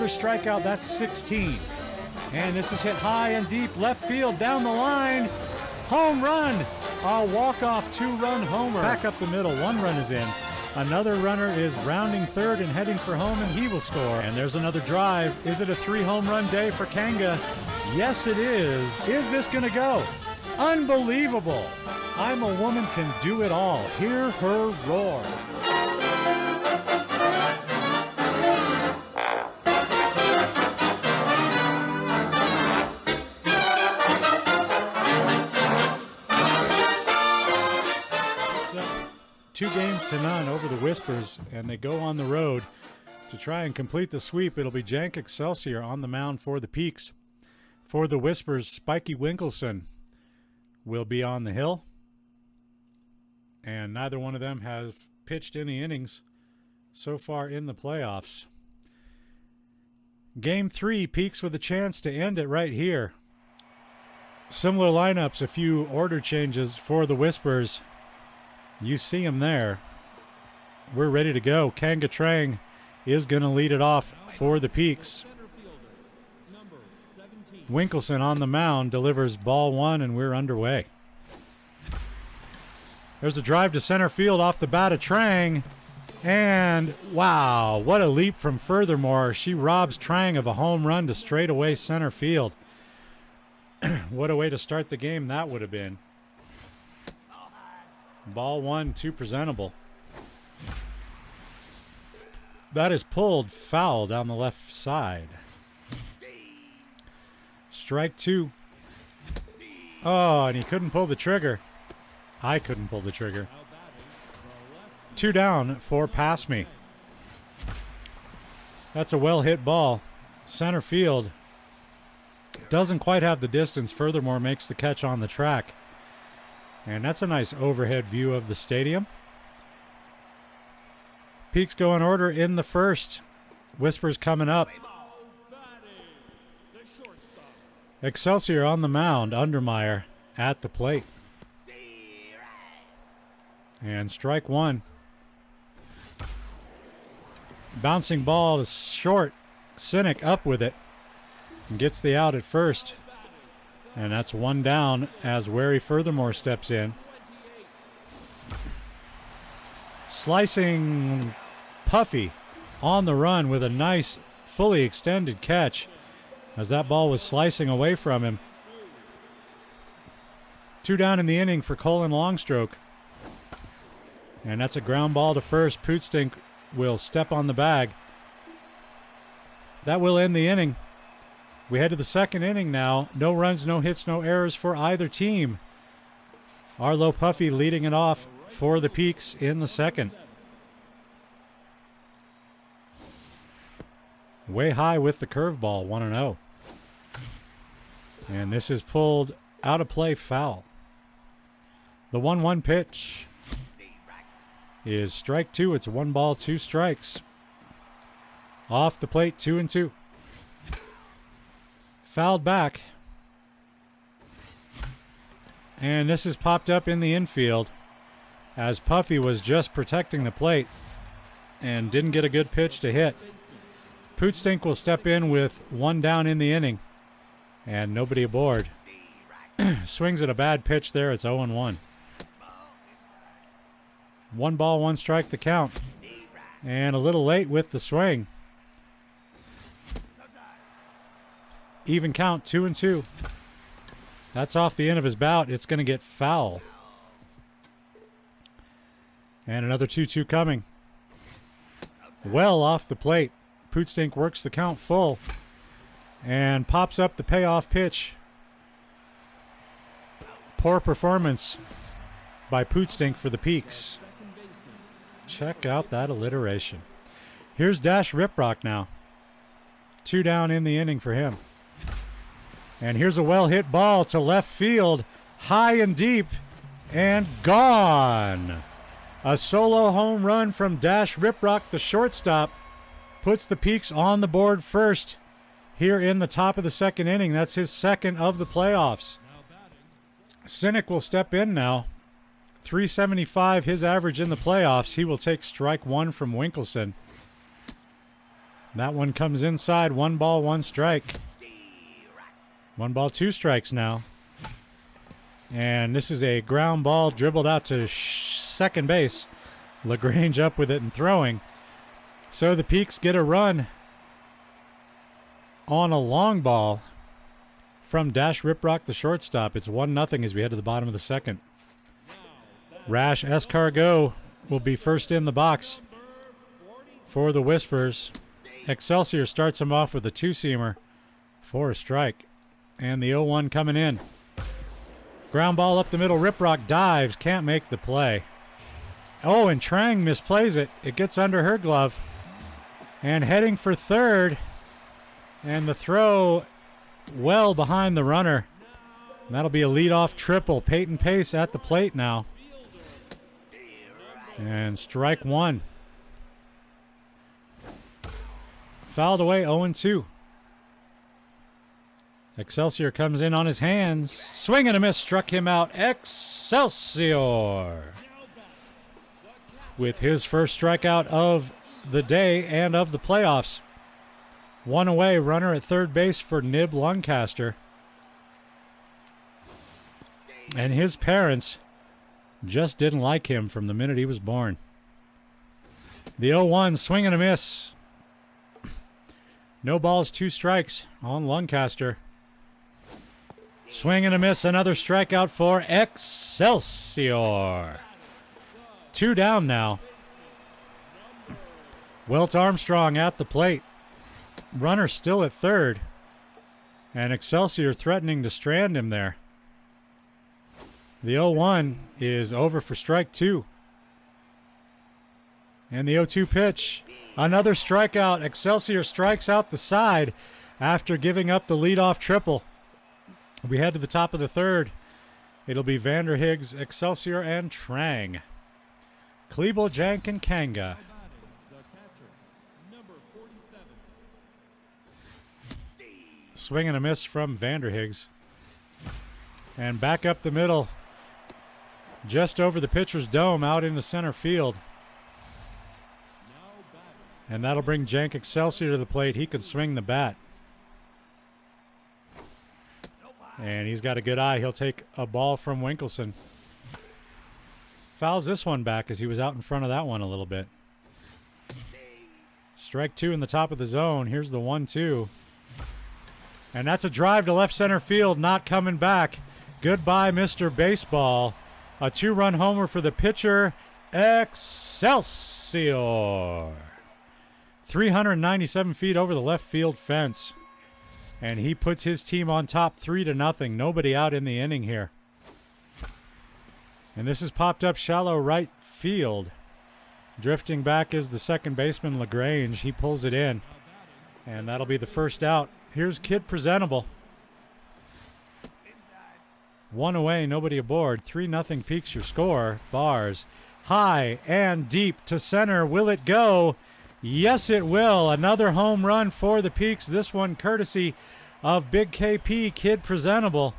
another strikeout. That's 16. And this is hit high and deep, left field, down the line. Home run. A walk-off 2-run homer. Back up the middle, 1 run is in. Another runner is rounding third and heading for home, and he will score. And there's another drive. Is it a 3-home run day for Kanga? Yes, it is. Is this going to go? Unbelievable. I'm a Woman Can Do It All. Hear her roar. So, 2 games to none over the Whispers, and they go on the road to try and complete the sweep. It'll be Jank Excelsior on the mound for the Peaks. For the Whispers, Spiky Winkleson will be on the hill. And neither one of them have pitched any innings so far in the playoffs. Game 3, Peaks with a chance to end it right here. Similar lineups, a few order changes for the Whispers. You see them there. We're ready to go. Kanga Trang is going to lead it off for the Peaks. Winkleson on the mound delivers ball 1, and we're underway. There's a drive to center field off the bat of Trang. And wow, what a leap from Furthermore. She robs Trang of a home run to straightaway center field. What a way to start the game that would have been. Ball 1, 2 presentable. That is pulled foul down the left side. Strike 2. Oh, and he couldn't pull the trigger. I couldn't pull the trigger. 2 down for Pass Me. That's a well-hit ball. Center field. Doesn't quite have the distance. Furthermore, makes the catch on the track. And that's a nice overhead view of the stadium. Peaks go in order in the first. Whispers coming up. Excelsior on the mound. Undermeyer at the plate. And strike 1. Bouncing ball is short. Cynic up with it. And gets the out at first. And that's 1 down as Wary Furthermore steps in. Slicing Puffy on the run with a nice fully extended catch as that ball was slicing away from him. 2 down in the inning for Colin Longstroke. And that's a ground ball to first. Pootstink will step on the bag. That will end the inning. We head to the second inning now. No runs, no hits, no errors for either team. Arlo Puffy leading it off for the Peaks in the second. Way high with the curveball, 1-0. And this is pulled out of play, foul. The 1-1 pitch is strike 2. It's 1 ball, 2 strikes. Off the plate, 2-2. Fouled back. And this is popped up in the infield as Puffy was just protecting the plate and didn't get a good pitch to hit. Pootstink will step in with 1 down in the inning and nobody aboard. Swings at a bad pitch there. It's 0-1. 1 ball, 1 strike to count. And a little late with the swing. Even count, 2-2. That's off the end of his bout. It's going to get foul. And another 2-2 coming. Well off the plate. Pootstink works the count full and pops up the payoff pitch. Poor performance by Pootstink for the Peaks. Check out that alliteration. Here's Dash Riprock now. 2 down in the inning for him. And here's a well-hit ball to left field, high and deep, and gone. A solo home run from Dash Riprock, the shortstop, puts the Peaks on the board first here in the top of the second inning. That's his second of the playoffs. Cynic will step in now. 375 his average in the playoffs. He will take strike 1 from Winkleson. That one comes inside. 1 ball, 1 strike. 1 ball, 2 strikes now. And this is a ground ball dribbled out to second base. LaGrange up with it and throwing. So the Peaks get a run on a long ball from Dash Riprock, the shortstop. It's 1-0 as we head to the bottom of the second. Rash Escargot will be first in the box for the Whispers. Excelsior starts him off with a 2-seamer for a strike. And the 0-1 coming in. Ground ball up the middle. Riprock dives. Can't make the play. Oh, and Trang misplays it. It gets under her glove. And heading for third. And the throw well behind the runner. And that'll be a leadoff triple. Peyton Pace at the plate now. And strike 1. Fouled away, 0-2. Excelsior comes in on his hands. Swing and a miss, struck him out. Excelsior with his first strikeout of the day and of the playoffs. 1 away, runner at third base for Nib Lancaster. And his parents just didn't like him from the minute he was born. The 0-1, swing and a miss. No balls, 2 strikes on Lancaster. Swing and a miss, another strikeout for Excelsior. 2 down now. Wilt Armstrong at the plate. Runner still at third. And Excelsior threatening to strand him there. The 0-1 is over for strike 2. And the 0-2 pitch. Another strikeout. Excelsior strikes out the side after giving up the leadoff triple. We head to the top of the third. It'll be Vanderhiggs, Excelsior, and Trang. Klebel, Jank, and Kanga. Swing and a miss from Vanderhiggs. And back up the middle. Just over the pitcher's dome out into center field. And that'll bring Jank Excelsior to the plate. He can swing the bat. And he's got a good eye. He'll take a ball from Winkelson. Fouls this one back as he was out in front of that one a little bit. Strike 2 in the top of the zone. Here's the 1-2. And that's a drive to left center field. Not coming back. Goodbye, Mr. Baseball. A 2-run homer for the pitcher, Excelsior. 397 feet over the left field fence. And he puts his team on top 3-0. Nobody out in the inning here. And this is popped up shallow right field. Drifting back is the second baseman, LaGrange. He pulls it in. And that'll be the first out. Here's Kid Presentable. 1 away, nobody aboard. 3-0 Peaks your score. Bars. High and deep to center. Will it go? Yes, it will. Another home run for the Peaks. This one courtesy of Big KP, Kid Presentable.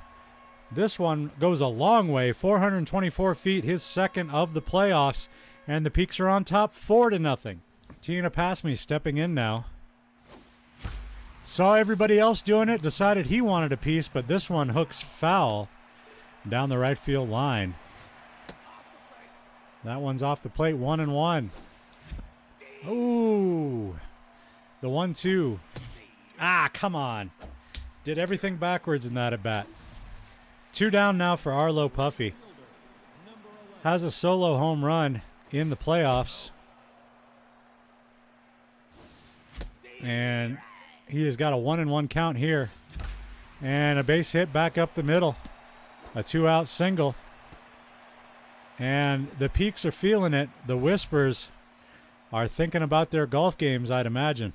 This one goes a long way, 424 feet, his second of the playoffs. And the Peaks are on top 4-0. Tina Passme stepping in now. Saw everybody else doing it, decided he wanted a piece, but this one hooks foul down the right field line. That one's off the plate, 1-1. Ooh, the 1-2. Ah, come on. Did everything backwards in that at bat. 2 down now for Arlo Puffy. Has a solo home run in the playoffs. And he has got a 1-1 count here. And a base hit back up the middle. A 2-out single. And the Peaks are feeling it. The Whispers are thinking about their golf games, I'd imagine.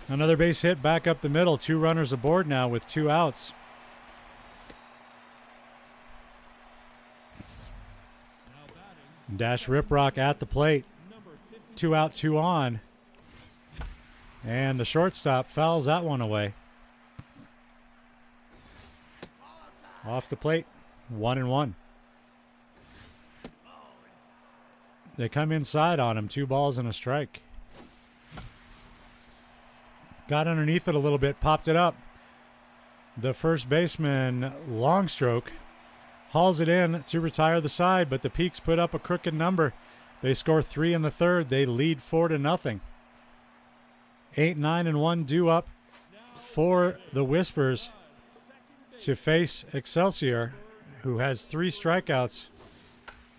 Another base hit back up the middle. 2 runners aboard now with 2 outs. Dash Riprock at the plate. 2 out, 2 on. And the shortstop fouls that one away. Off the plate, 1-1. They come inside on him, 2 balls and a strike. got underneath it a little bit, popped it up. The first baseman, long stroke, hauls it in to retire the side, but the Peaks put up a crooked number. They score 3 in the third. They lead 4-0. 8, 9, and 1 due up for the Whispers to face Excelsior, who has 3 strikeouts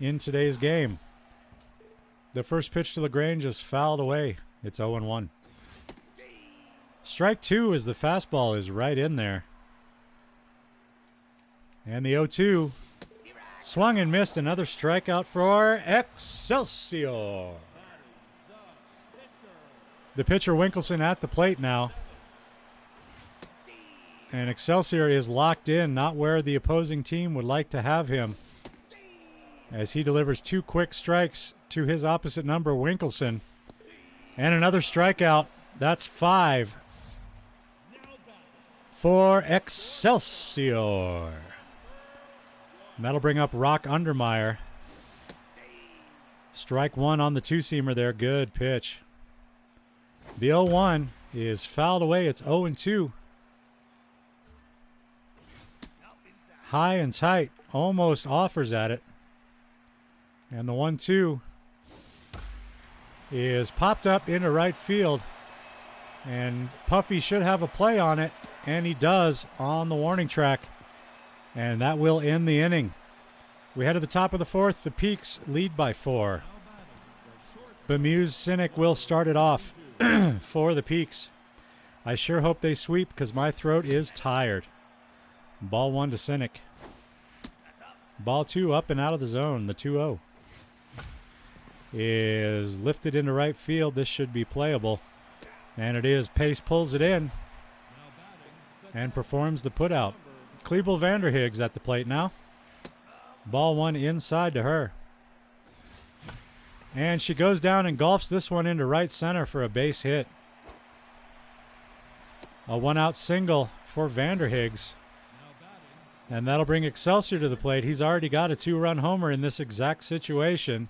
in today's game. The first pitch to LaGrange is fouled away. It's 0-1. Strike 2 as the fastball is right in there. And the 0-2 swung and missed. Another strikeout for Excelsior. The pitcher Winkleson at the plate now. And Excelsior is locked in, not where the opposing team would like to have him, as he delivers 2 quick strikes to his opposite number, Winkleson. And another strikeout. That's 5 for Excelsior. And that'll bring up Rock Undermeyer. Strike 1 on the 2-seamer there. Good pitch. The 0-1 is fouled away. It's 0-2. High and tight. Almost offers at it. And the 1-2 is popped up into right field. And Puffy should have a play on it. And he does on the warning track. And that will end the inning. We head to the top of the 4th. The Peaks lead by 4. Bemuse Cynic will start it off for the Peaks. I sure hope they sweep because my throat is tired. Ball 1 to Cynic. Ball 2 up and out of the zone. The 2-0 is lifted into right field. This should be playable. And it is. Pace pulls it in and performs the putout. Klebel Vanderhiggs at the plate now. Ball 1 inside to her. And she goes down and golfs this one into right center for a base hit. A 1-out single for Vanderhiggs. And that'll bring Excelsior to the plate. He's already got a 2-run homer in this exact situation.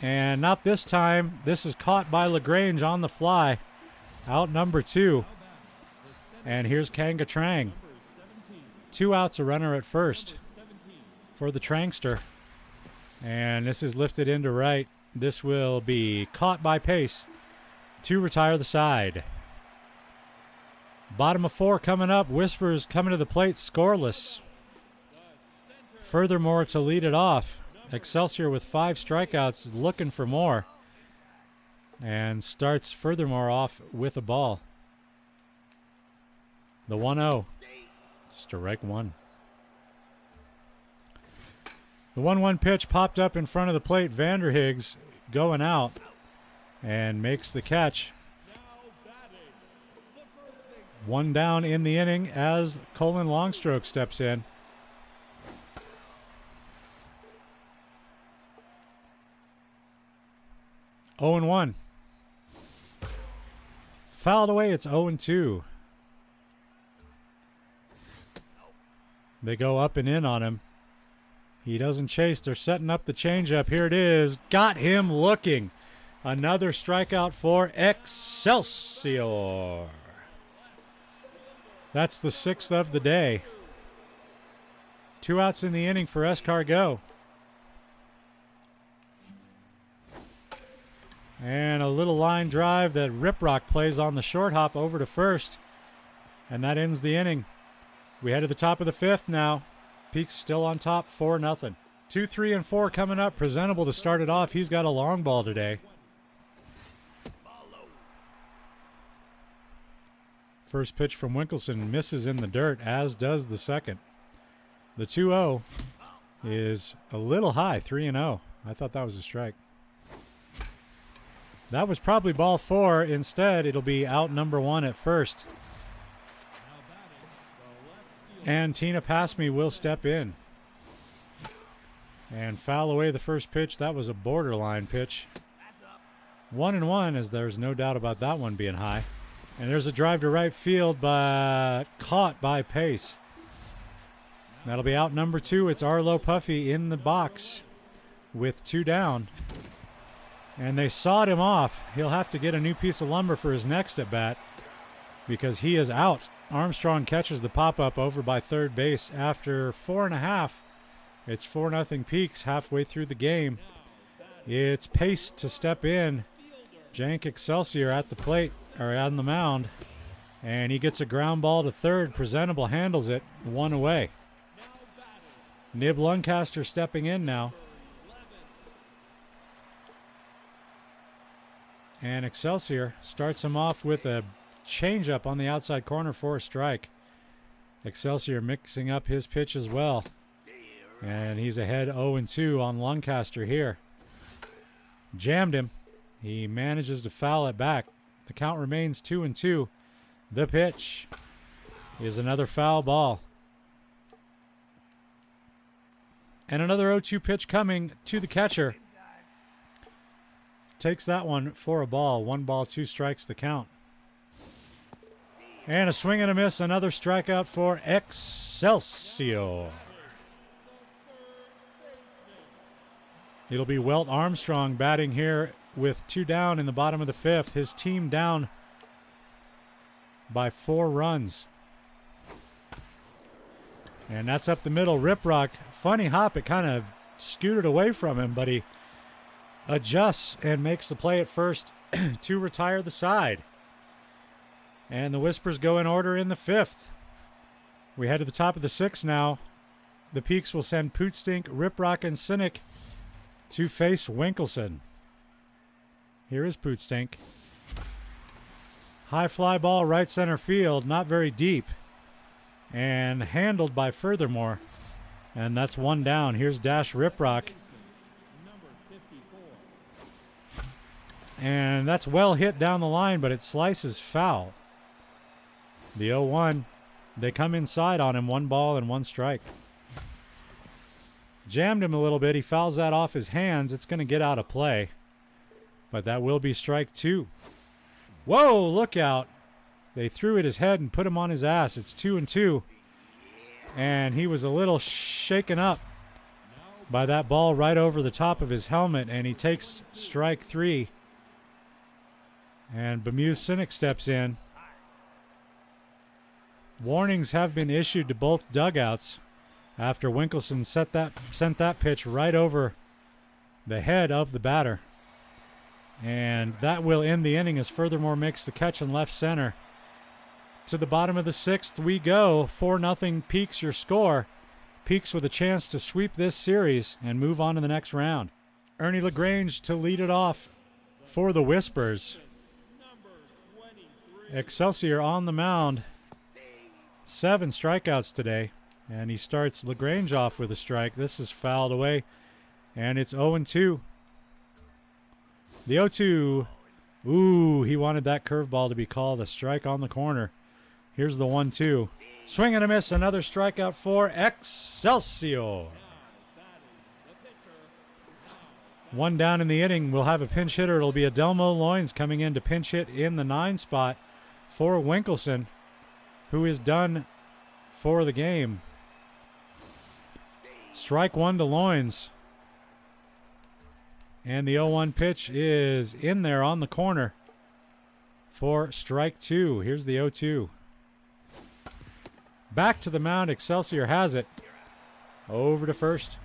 And not this time. This is caught by LaGrange on the fly. Out number 2. And here's Kanga Trang. 2 outs, a runner at first for the Trangster. And this is lifted into right. This will be caught by Pace to retire the side. Bottom of 4 coming up. Whispers coming to the plate scoreless. Furthermore, to lead it off, Excelsior with 5 strikeouts is looking for more. And starts Furthermore off with a ball. The 1-0. Strike 1. The 1-1 pitch popped up in front of the plate. Vanderhiggs going out and makes the catch. 1 down in the inning as Colin Longstroke steps in. Oh and 1. Fouled away. It's 0-2. They go up and in on him. He doesn't chase. They're setting up the changeup. Here it is. Got him looking. Another strikeout for Excelsior. That's the 6th of the day. 2 outs in the inning for Escargot. And a little line drive that Riprock plays on the short hop over to first. And that ends the inning. We head to the top of the 5th now. Peaks still on top, 4-0. 2, 3, and 4 coming up. Presentable to start it off. He's got a long ball today. First pitch from Winkleson misses in the dirt, as does the second. The 2-0 is a little high, 3-0. I thought that was a strike. That was probably ball 4. Instead, it'll be out number 1 at first. And Tina Passme will step in and foul away the first pitch. That was a borderline pitch. 1-1, as there's no doubt about that one being high. And there's a drive to right field, but caught by Pace. That'll be out number 2. It's Arlo Puffy in the box with 2 down. And they sawed him off. He'll have to get a new piece of lumber for his next at bat because he is out. Armstrong catches the pop-up over by third base after 4.5. It's 4-0 Peaks halfway through the game. It's Pace to step in. Jank Excelsior at the plate, or on the mound. And he gets a ground ball to third. Presentable handles it, 1 away. Nib Luncaster stepping in now. And Excelsior starts him off with a changeup on the outside corner for a strike. Excelsior mixing up his pitch as well. And he's ahead 0-2 on Luncaster here. Jammed him. He manages to foul it back. The count remains 2-2. The pitch is another foul ball. And another 0-2 pitch coming to the catcher. Takes that one for a ball. 1 ball, 2 strikes the count. And a swing and a miss. Another strikeout for Excelsior. It'll be Welt Armstrong batting here with 2 down in the bottom of the 5th. His team down by 4 runs. And that's up the middle. Riprock, funny hop. It kind of scooted away from him, but he adjusts and makes the play at first to retire the side. And the Whispers go in order in the 5th. We head to the top of the 6th now. The Peaks will send Pootstink, Riprock, and Cynic to face Winkelson. Here is Pootstink. High fly ball, right center field, not very deep. And handled by Furthermore. And that's 1 down. Here's Dash Riprock. And that's well hit down the line, but it slices foul. The 0-1. They come inside on him, 1 ball and 1 strike. Jammed him a little bit. He fouls that off his hands. It's going to get out of play. But that will be strike 2. Whoa, look out. They threw at his head and put him on his ass. It's 2-2. And he was a little shaken up by that ball right over the top of his helmet. And he takes strike 3. And Bemuse Cynic steps in. Warnings have been issued to both dugouts after Winkelson sent that pitch right over the head of the batter. And that will end the inning as Furthermore makes the catch in left center. To the bottom of the 6th we go. 4-0 Peaks your score. Peaks with a chance to sweep this series and move on to the next round. Ernie LaGrange to lead it off for the Whispers. Excelsior on the mound. 7 strikeouts today. And he starts LaGrange off with a strike. This is fouled away. And it's 0-2. The 0-2. Ooh, he wanted that curveball to be called a strike on the corner. Here's the 1-2. Swing and a miss. Another strikeout for Excelsior. 1 down in the inning. We'll have a pinch hitter. It'll be Adelmo Loins coming in to pinch hit in the 9 spot for Winkelson, who is done for the game. Strike 1 to Loins. And the 0-1 pitch is in there on the corner for strike 2. Here's the 0-2. Back to the mound. Excelsior has it. Over to first.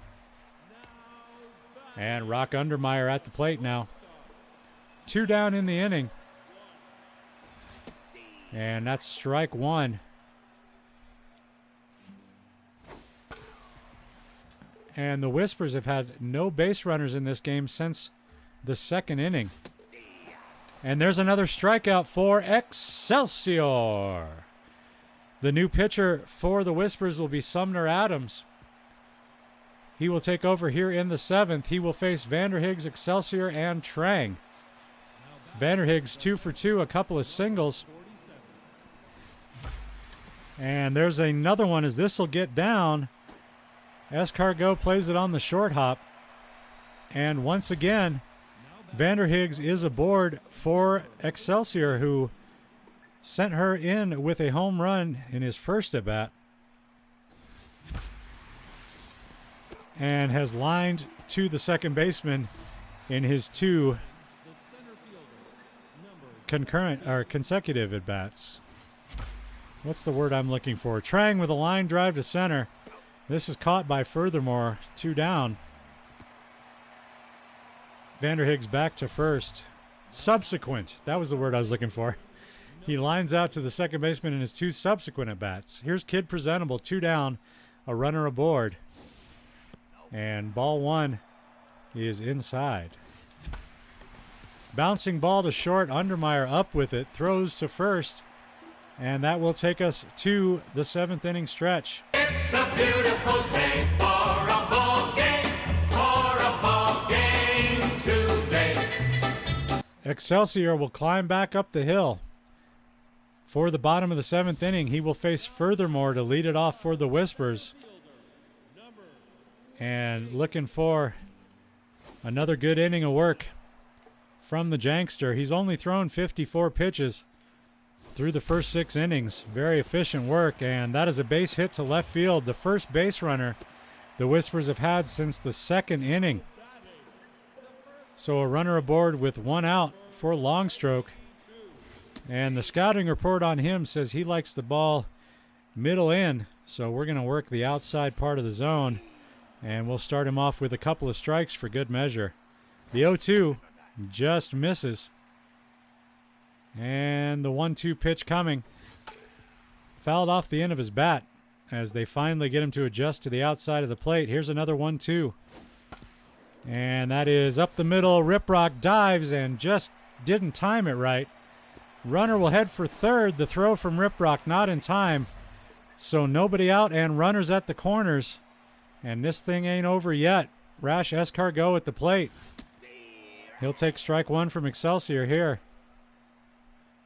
And Rock Undermeyer at the plate now. 2 down in the inning. And that's strike 1. And the Whispers have had no base runners in this game since the 2nd inning. And there's another strikeout for Excelsior. The new pitcher for the Whispers will be Sumner Adams. He will take over here in the 7th. He will face Vanderhiggs, Excelsior, and Trang. Vanderhiggs 2 for 2, a couple of singles. And there's another one as this will get down. Escargot plays it on the short hop. And once again, Vanderhiggs is aboard for Excelsior, who sent her in with a home run in his first at-bat. And has lined to the second baseman in his 2 concurrent or consecutive at bats. What's the word I'm looking for? Trang with a line drive to center. This is caught by Furthermore. 2 down. Vanderhig's back to first. Subsequent. That was the word I was looking for. He lines out to the second baseman in his 2 subsequent at bats. Here's Kid Presentable. 2 down. A runner aboard. And ball 1 is inside. Bouncing ball to short. Undermeyer up with it. Throws to first. And that will take us to the 7th inning stretch. It's a beautiful day for a ball game today. Excelsior will climb back up the hill. For the bottom of the 7th inning, he will face Furthermore to lead it off for the Whispers. And looking for another good inning of work from the Jankster. He's only thrown 54 pitches through the first 6 innings. Very efficient work, and that is a base hit to left field. The first base runner the Whispers have had since the 2nd inning. So a runner aboard with 1 out for Longstroke. And the scouting report on him says he likes the ball middle in, so we're going to work the outside part of the zone, and we'll start him off with a couple of strikes for good measure. The 0-2 just misses. And the 1-2 pitch coming. Fouled off the end of his bat as they finally get him to adjust to the outside of the plate. Here's another 1-2. And that is up the middle. Riprock dives and just didn't time it right. Runner will head for third. The throw from Riprock not in time. So nobody out and runners at the corners. And this thing ain't over yet. Rash Escargot at the plate. He'll take strike 1 from Excelsior here.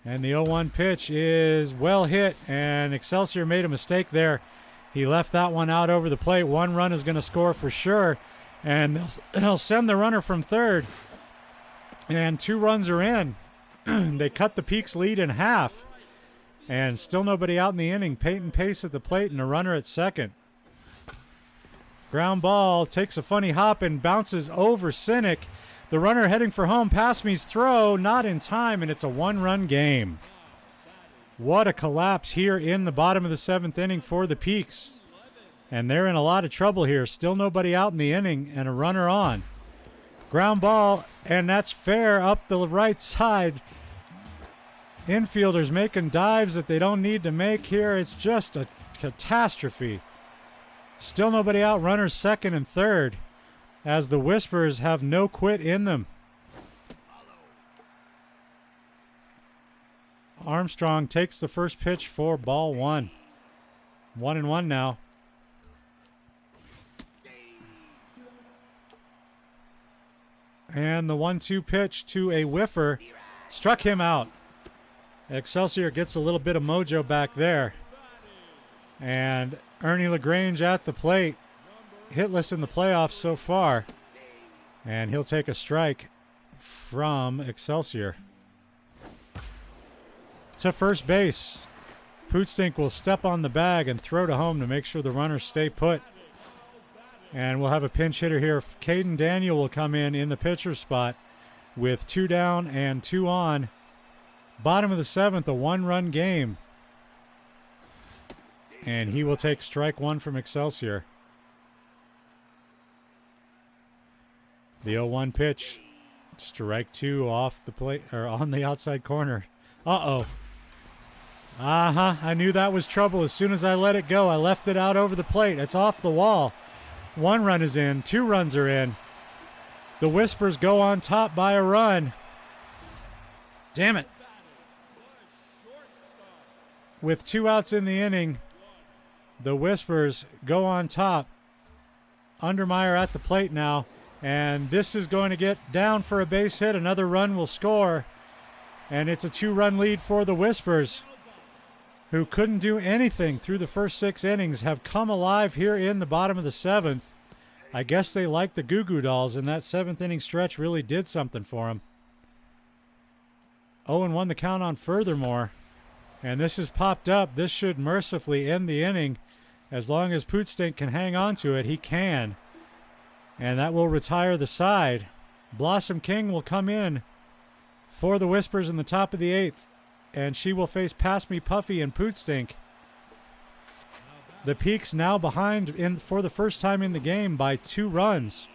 And the 0-1 pitch is well hit, and Excelsior made a mistake there. He left that one out over the plate. 1 run is going to score for sure, and they'll send the runner from third. And 2 runs are in. They cut the Peaks lead in half, and still nobody out in the inning. Peyton Pace at the plate and a runner at second. Ground ball takes a funny hop and bounces over Cynic. The runner heading for home. Passme's throw not in time, and it's a 1-run game. What a collapse here in the bottom of the 7th inning for the Peaks. And they're in a lot of trouble here. Still nobody out in the inning and a runner on. Ground ball, and that's fair up the right side. Infielders making dives that they don't need to make here. It's just a catastrophe. Still nobody out. Runners second and third, as the Whispers have no quit in them. Armstrong takes the first pitch for ball 1. 1-1 now. And the 1-2 pitch to a whiffer struck him out. Excelsior gets a little bit of mojo back there. And Ernie LaGrange at the plate. Hitless in the playoffs so far. And he'll take a strike from Excelsior. To first base. Pootstink will step on the bag and throw to home to make sure the runners stay put. And we'll have a pinch hitter here. Caden Daniel will come in the pitcher spot with 2 down and 2 on. Bottom of the 7th, a 1-run game. And he will take strike 1 from Excelsior. The 0-1 pitch. Strike 2 off the plate, or on the outside corner. Uh-oh. I knew that was trouble as soon as I let it go. I left it out over the plate. It's off the wall. 1 run is in. 2 runs are in. The Whispers go on top by a run. Damn it. With 2 outs in the inning, the Whispers go on top. Undermeyer at the plate now. And this is going to get down for a base hit. Another run will score. And it's a 2-run lead for the Whispers, who couldn't do anything through the first 6 innings, have come alive here in the bottom of the 7th. I guess they like the Goo Goo Dolls, and that 7th inning stretch really did something for them. 0-1 the count on Furthermore. And this has popped up. This should mercifully end the inning. As long as Pootstink can hang on to it, he can. And that will retire the side. Blossom King will come in for the Whispers in the top of the 8th. And she will face Pass Me Puffy and Pootstink. The Peaks now behind for the first time in the game by 2 runs.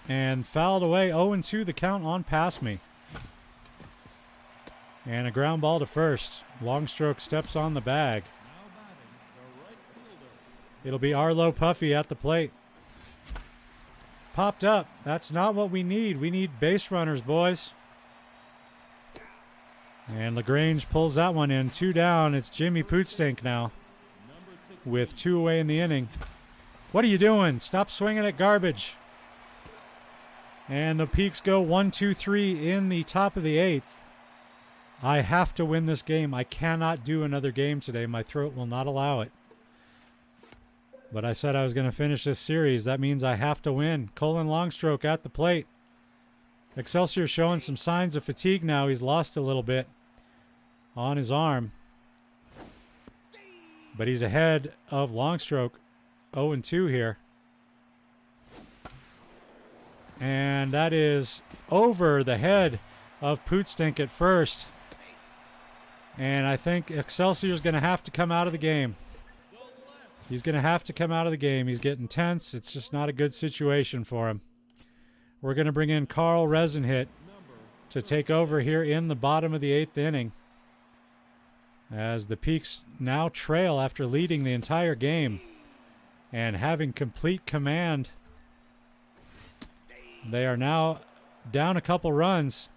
And fouled away. 0-2 the count on Pass Me. And a ground ball to first. Longstroke steps on the bag. It'll be Arlo Puffy at the plate. Popped up. That's not what we need. We need base runners, boys. And LaGrange pulls that one in. 2 down. It's Jimmy Pootstink now with 2 away in the inning. What are you doing? Stop swinging at garbage. And the Peaks go 1-2-3 in the top of the 8th. I have to win this game. I cannot do another game today. My throat will not allow it. But I said I was going to finish this series. That means I have to win. Colin Longstroke at the plate. Excelsior showing some signs of fatigue now. He's lost a little bit on his arm. But he's ahead of Longstroke. 0-2 here. And that is over the head of Pootstink at first. And I think Excelsior's going to have to come out of the game. He's going to have to come out of the game. He's getting tense. It's just not a good situation for him. We're going to bring in Carl Resenhit to take over here in the bottom of the 8th inning. As the Peaks now trail after leading the entire game and having complete command. They are now down a couple runs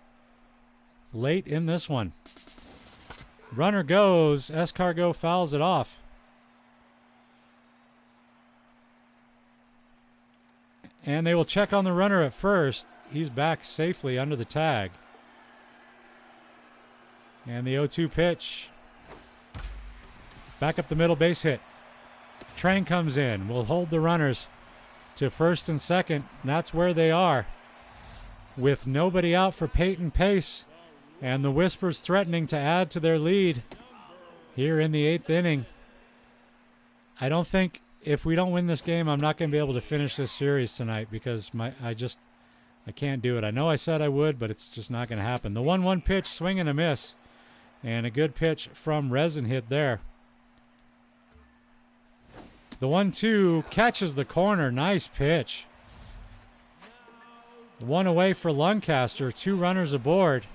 late in this one. Runner goes. Escargot fouls it off. And they will check on the runner at first. He's back safely under the tag. And the 0-2 pitch. Back up the middle, base hit. Train comes in. We'll hold the runners to first and second. And that's where they are. With nobody out for Peyton Pace. And the Whispers threatening to add to their lead here in the 8th inning. I don't think if we don't win this game, I'm not going to be able to finish this series tonight because I can't do it. I know I said I would, but it's just not going to happen. The 1-1 pitch, swing and a miss. And a good pitch from Resenhit there. The 1-2 catches the corner. Nice pitch. 1 away for Lancaster. 2 runners aboard.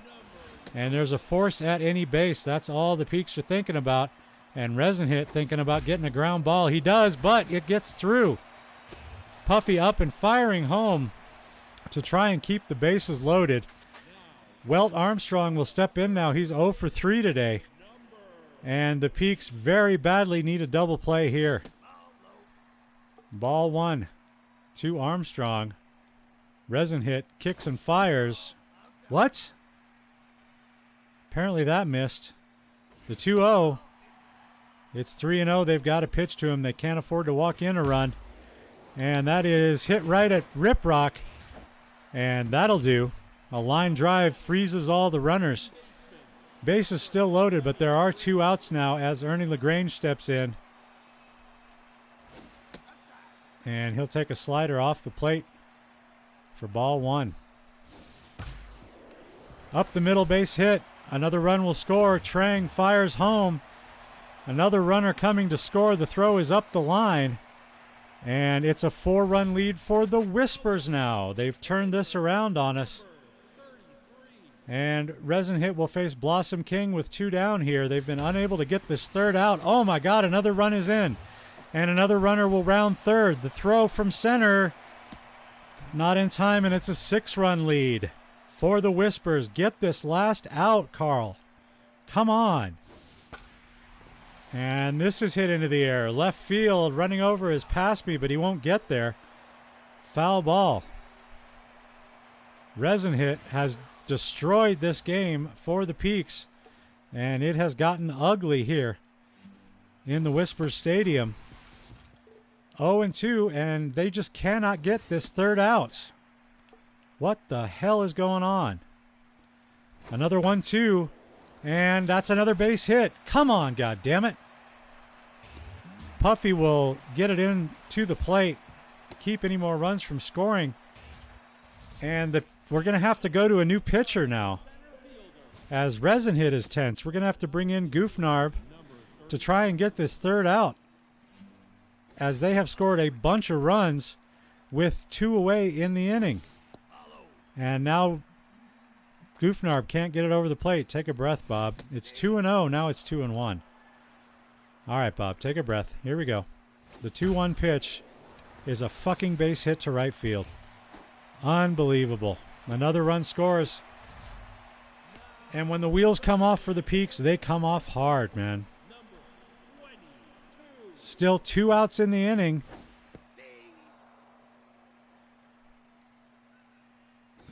And there's a force at any base. That's all the Peaks are thinking about. And Resenhit thinking about getting a ground ball. He does, but it gets through. Puffy up and firing home to try and keep the bases loaded. Welt Armstrong will step in now. He's 0 for 3 today. And the Peaks very badly need a double play here. Ball 1 to Armstrong. Resenhit kicks and fires. What? Apparently that missed. The 2-0. It's 3-0. They've got to pitch to him. They can't afford to walk in a run. And that is hit right at Rip Rock. And that'll do. A line drive freezes all the runners. Base is still loaded, but there are 2 outs now as Ernie LaGrange steps in. And he'll take a slider off the plate for ball 1. Up the middle, base hit. Another run will score. Trang fires home. Another runner coming to score. The throw is up the line. And it's a 4-run lead for the Whispers now. They've turned this around on us. And Resenhit will face Blossom King with 2 down here. They've been unable to get this third out. Oh, my God, another run is in. And another runner will round third. The throw from center. Not in time, and it's a 6-run lead for the Whispers. Get this last out, Carl. Come on. And this is hit into the air. Left field, running over is Pass Me, but he won't get there. Foul ball. Resenhit has destroyed this game for the Peaks, and it has gotten ugly here in the Whispers Stadium. 0-2, and they just cannot get this third out. What the hell is going on? Another 1-2, and that's another base hit. Come on, goddammit. Puffy will get it in to the plate, keep any more runs from scoring. And the we're going to have to go to a new pitcher now. As Resin hit is tense, we're going to have to bring in Goofnarb to try and get this third out, as they have scored a bunch of runs with 2 away in the inning. And now Goofnarb can't get it over the plate. Take a breath, Bob. It's 2-0. Now it's 2-1. All right, Bob, take a breath. Here we go. The 2-1 pitch is a fucking base hit to right field. Unbelievable. Another run scores. And when the wheels come off for the Peaks, they come off hard, man. Still 2 outs in the inning.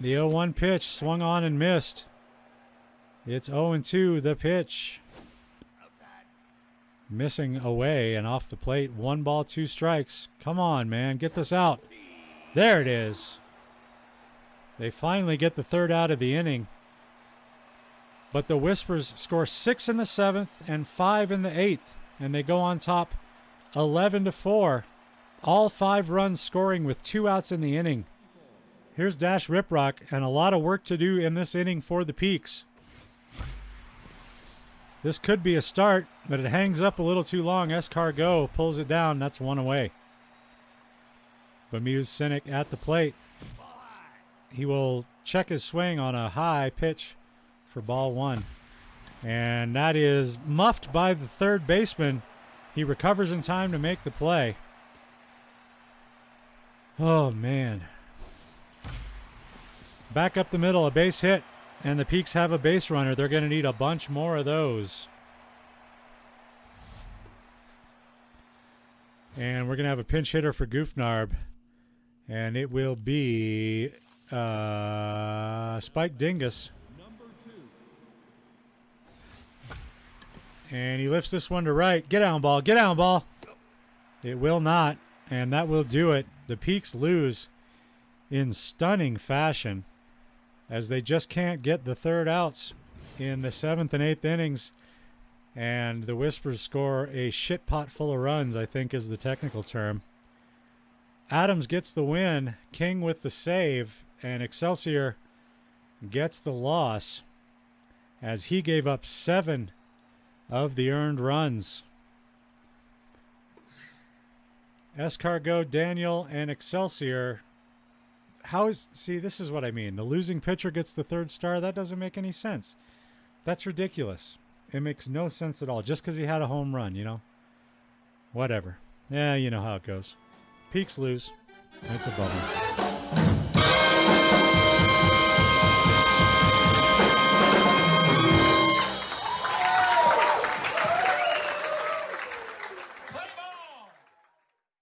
The 0-1 pitch swung on and missed. It's 0-2, the pitch. Missing away and off the plate. 1 ball, 2 strikes. Come on, man. Get this out. There it is. They finally get the third out of the inning. But the Whispers score 6 in the 7th and 5 in the 8th. And they go on top 11-4. All 5 runs scoring with 2 outs in the inning. Here's Dash Riprock, and a lot of work to do in this inning for the Peaks. This could be a start, but it hangs up a little too long. Escargot pulls it down. That's 1 away. Bemuse Cynic at the plate. He will check his swing on a high pitch for ball 1. And that is muffed by the third baseman. He recovers in time to make the play. Oh, man. Back up the middle, a base hit. And the Peaks have a base runner. They're going to need a bunch more of those. And we're going to have a pinch hitter for Goofnarb. And it will be Spike Dingus. And he lifts this one to right. Get down, ball. Get down, ball. It will not. And that will do it. The Peaks lose in stunning fashion, as they just can't get the third outs in the 7th and 8th innings. And the Whispers score a shit pot full of runs, I think is the technical term. Adams gets the win, King with the save, and Excelsior gets the loss, as he gave up 7 of the earned runs. Escargot, Daniel, and Excelsior. See, this is what I mean. The losing pitcher gets the third star. That doesn't make any sense. That's ridiculous. It makes no sense at all. Just because he had a home run, you know? Whatever. Yeah, you know how it goes. Peaks lose. It's a bummer.